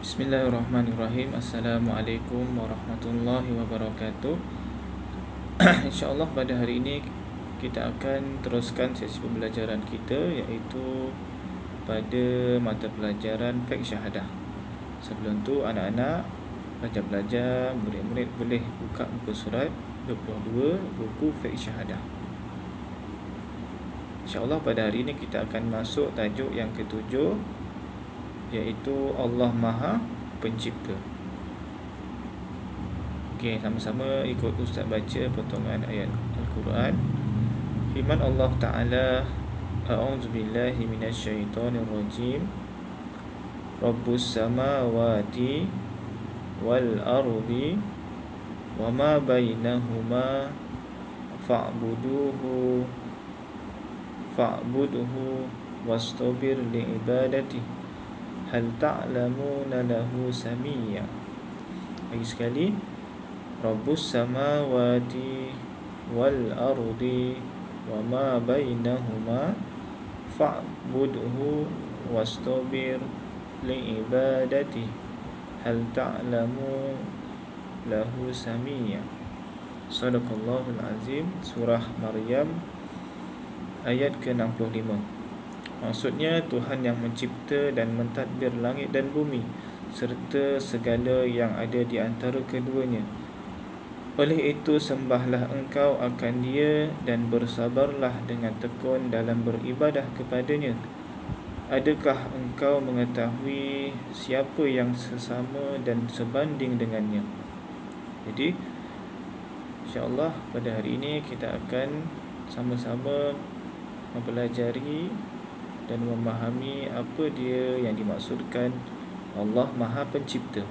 Bismillahirrahmanirrahim. Assalamualaikum warahmatullahi wabarakatuh. InsyaAllah pada hari ini kita akan teruskan sesi pembelajaran kita, iaitu pada mata pelajaran fiqh syahadah. Sebelum tu anak-anak, pelajar-pelajar, murid-murid boleh buka muka surat 22 buku fiqh syahadah. InsyaAllah pada hari ini kita akan masuk tajuk yang ketujuh, iaitu Allah Maha Pencipta. Okey, sama-sama ikut Ustaz baca potongan ayat Al-Quran. Firman Allah Ta'ala, A'udzubillahi minasyaitonirrajim. Rabbus samawati wal ardi wa ma bainahuma fa'budhu wastabir li'ibadatihi hal ta'lamuna lahu samiyya. Lagi sekali, Rabbus samawati wal ardi wa ma bainahuma fa'budhu wastabir li'ibadatihi hal ta'lamu lahu samiyya. Sadaqallahul azim. Surah Maryam ayat ke-65. Maksudnya, Tuhan yang mencipta dan mentadbir langit dan bumi serta segala yang ada di antara keduanya. Oleh itu, sembahlah engkau akan Dia dan bersabarlah dengan tekun dalam beribadah kepadanya. Adakah engkau mengetahui siapa yang sesama dan sebanding dengannya? Jadi, insyaAllah pada hari ini kita akan sama-sama mempelajari dan memahami apa dia yang dimaksudkan Allah Maha Pencipta.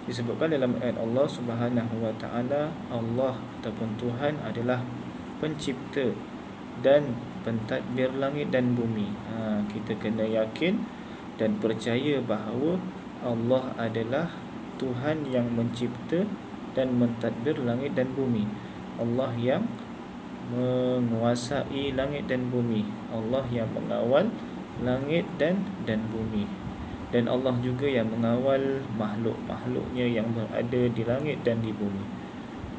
Disebutkan dalam ayat Allah Subhanahu wa Ta'ala, Allah ataupun Tuhan adalah pencipta dan pentadbir langit dan bumi. Kita kena yakin dan percaya bahawa Allah adalah Tuhan yang mencipta dan mentadbir langit dan bumi. Allah yang menguasai langit dan bumi, Allah yang mengawal langit dan bumi, dan Allah juga yang mengawal makhluk-makhluknya yang berada di langit dan di bumi.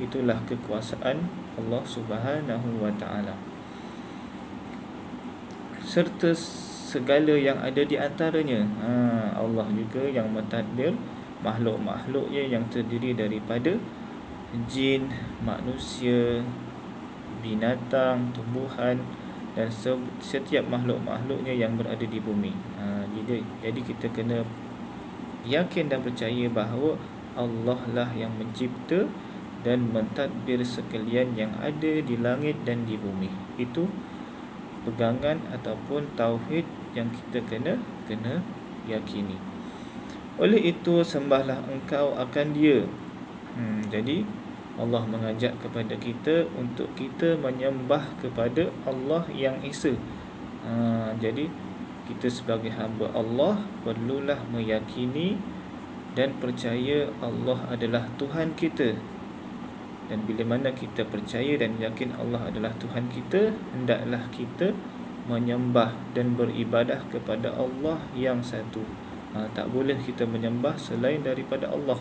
Itulah kekuasaan Allah Subhanahu wa Ta'ala, serta segala yang ada di antaranya. Allah juga yang mentadbir makhluk-makhluknya yang terdiri daripada jin, manusia, binatang, tumbuhan dan setiap makhluk-makhluknya yang berada di bumi. Jadi kita kena yakin dan percaya bahawa Allah lah yang mencipta dan mentadbir sekalian yang ada di langit dan di bumi. Itu pegangan ataupun tauhid yang kita kena yakini. Oleh itu, sembahlah engkau akan Dia. Jadi Allah mengajak kepada kita untuk kita menyembah kepada Allah yang Esa. Jadi kita sebagai hamba Allah perlulah meyakini dan percaya Allah adalah Tuhan kita. Dan bila mana kita percaya dan yakin Allah adalah Tuhan kita, hendaklah kita menyembah dan beribadah kepada Allah yang satu. Tak boleh kita menyembah selain daripada Allah.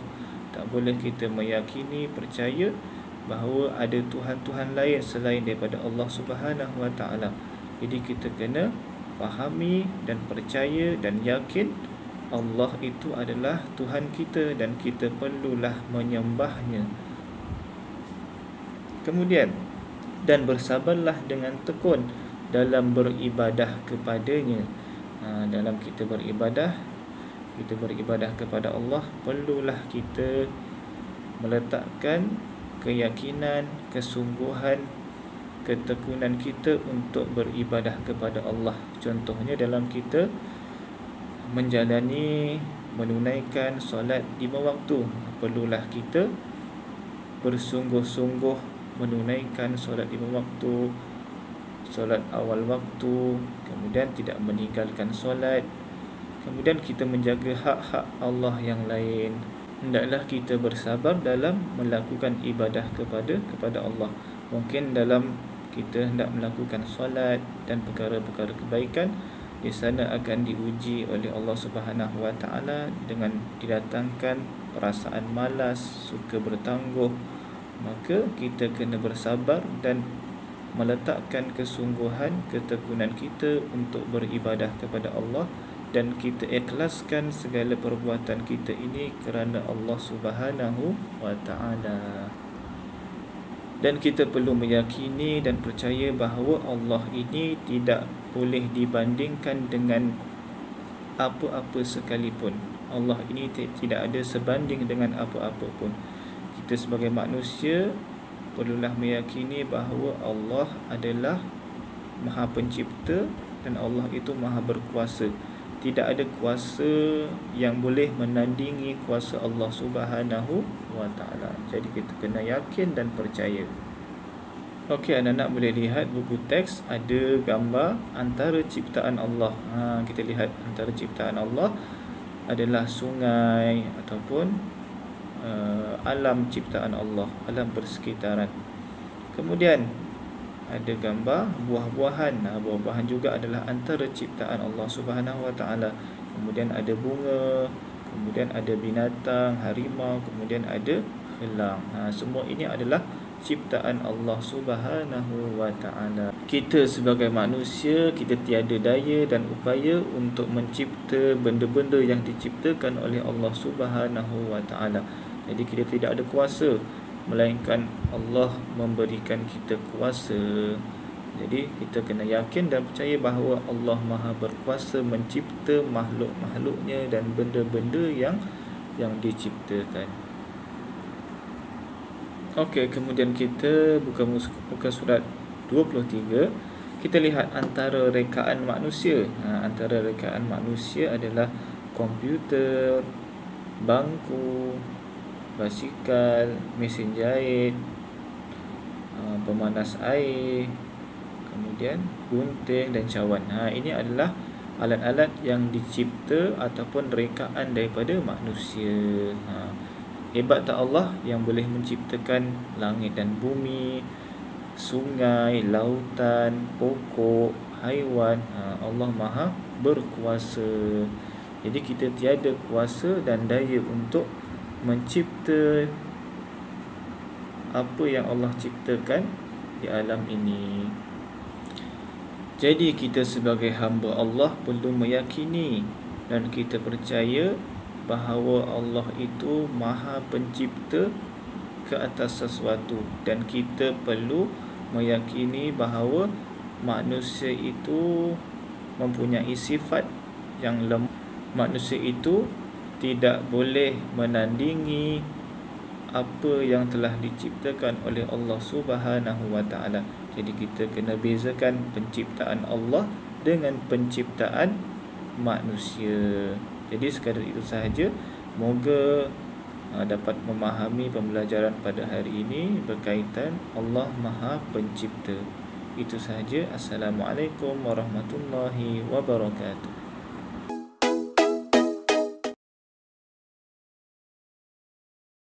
Tak boleh kita meyakini, percaya bahawa ada Tuhan-Tuhan lain selain daripada Allah Subhanahu wa Ta'ala. Jadi kita kena fahami dan percaya dan yakin Allah itu adalah Tuhan kita dan kita perlulah menyembahnya. Kemudian, dan bersabarlah dengan tekun dalam beribadah kepadanya. Dalam kita beribadah kepada Allah, perlulah kita meletakkan keyakinan, kesungguhan, ketekunan kita untuk beribadah kepada Allah. Contohnya dalam kita menunaikan solat 5 waktu, perlulah kita bersungguh-sungguh menunaikan solat 5 waktu, solat awal waktu, kemudian tidak meninggalkan solat, Kemudian kita menjaga hak-hak Allah yang lain. Hendaklah kita bersabar dalam melakukan ibadah kepada Allah. Mungkin dalam kita hendak melakukan solat dan perkara-perkara kebaikan, di sana akan diuji oleh Allah Subhanahu Wa Taala dengan didatangkan perasaan malas, suka bertangguh. Maka kita kena bersabar dan meletakkan kesungguhan, ketekunan kita untuk beribadah kepada Allah, dan kita ikhlaskan segala perbuatan kita ini kerana Allah Subhanahu Wa Taala. Dan kita perlu meyakini dan percaya bahawa Allah ini tidak boleh dibandingkan dengan apa-apa sekalipun. Allah ini tidak ada sebanding dengan apa-apa pun. Kita sebagai manusia perlulah meyakini bahawa Allah adalah Maha Pencipta dan Allah itu Maha Berkuasa. Tidak ada kuasa yang boleh menandingi kuasa Allah Subhanahu Wa Taala. Jadi kita kena yakin dan percaya. Okey, anak-anak boleh lihat buku teks ada gambar antara ciptaan Allah. Kita lihat antara ciptaan Allah adalah sungai ataupun alam ciptaan Allah, alam persekitaran. Kemudian ada gambar buah-buahan. Buah-buahan juga adalah antara ciptaan Allah Subhanahu Wa Taala. Kemudian ada bunga, kemudian ada binatang, harimau, kemudian ada elang. Semua ini adalah ciptaan Allah Subhanahu Wa Taala. Kita sebagai manusia, kita tiada daya dan upaya untuk mencipta benda-benda yang diciptakan oleh Allah Subhanahu Wa Taala. Jadi kita tidak ada kuasa, melainkan Allah memberikan kita kuasa. Jadi kita kena yakin dan percaya bahawa Allah Maha Berkuasa mencipta makhluk-makhluknya dan benda-benda yang diciptakan. Okey, kemudian kita buka surat 23. Kita lihat antara rekaan manusia. Antara rekaan manusia adalah komputer, bangku, basikal, mesin jahit, pemanas air, kemudian gunting dan cawan. Ini adalah alat-alat yang dicipta ataupun rekaan daripada manusia. Hebat tak Allah yang boleh menciptakan langit dan bumi, sungai, lautan, pokok, haiwan. Allah Maha Berkuasa. Jadi kita tiada kuasa dan daya untuk mencipta apa yang Allah ciptakan di alam ini. Jadi kita sebagai hamba Allah perlu meyakini dan kita percaya bahawa Allah itu Maha Pencipta ke atas sesuatu, dan kita perlu meyakini bahawa manusia itu mempunyai sifat yang lemah. Manusia itu tidak boleh menandingi apa yang telah diciptakan oleh Allah Subhanahu Wa Taala. Jadi kita kena bezakan penciptaan Allah dengan penciptaan manusia. Jadi sekadar itu sahaja. Moga dapat memahami pembelajaran pada hari ini berkaitan Allah Maha Pencipta. Itu sahaja. Assalamualaikum warahmatullahi wabarakatuh.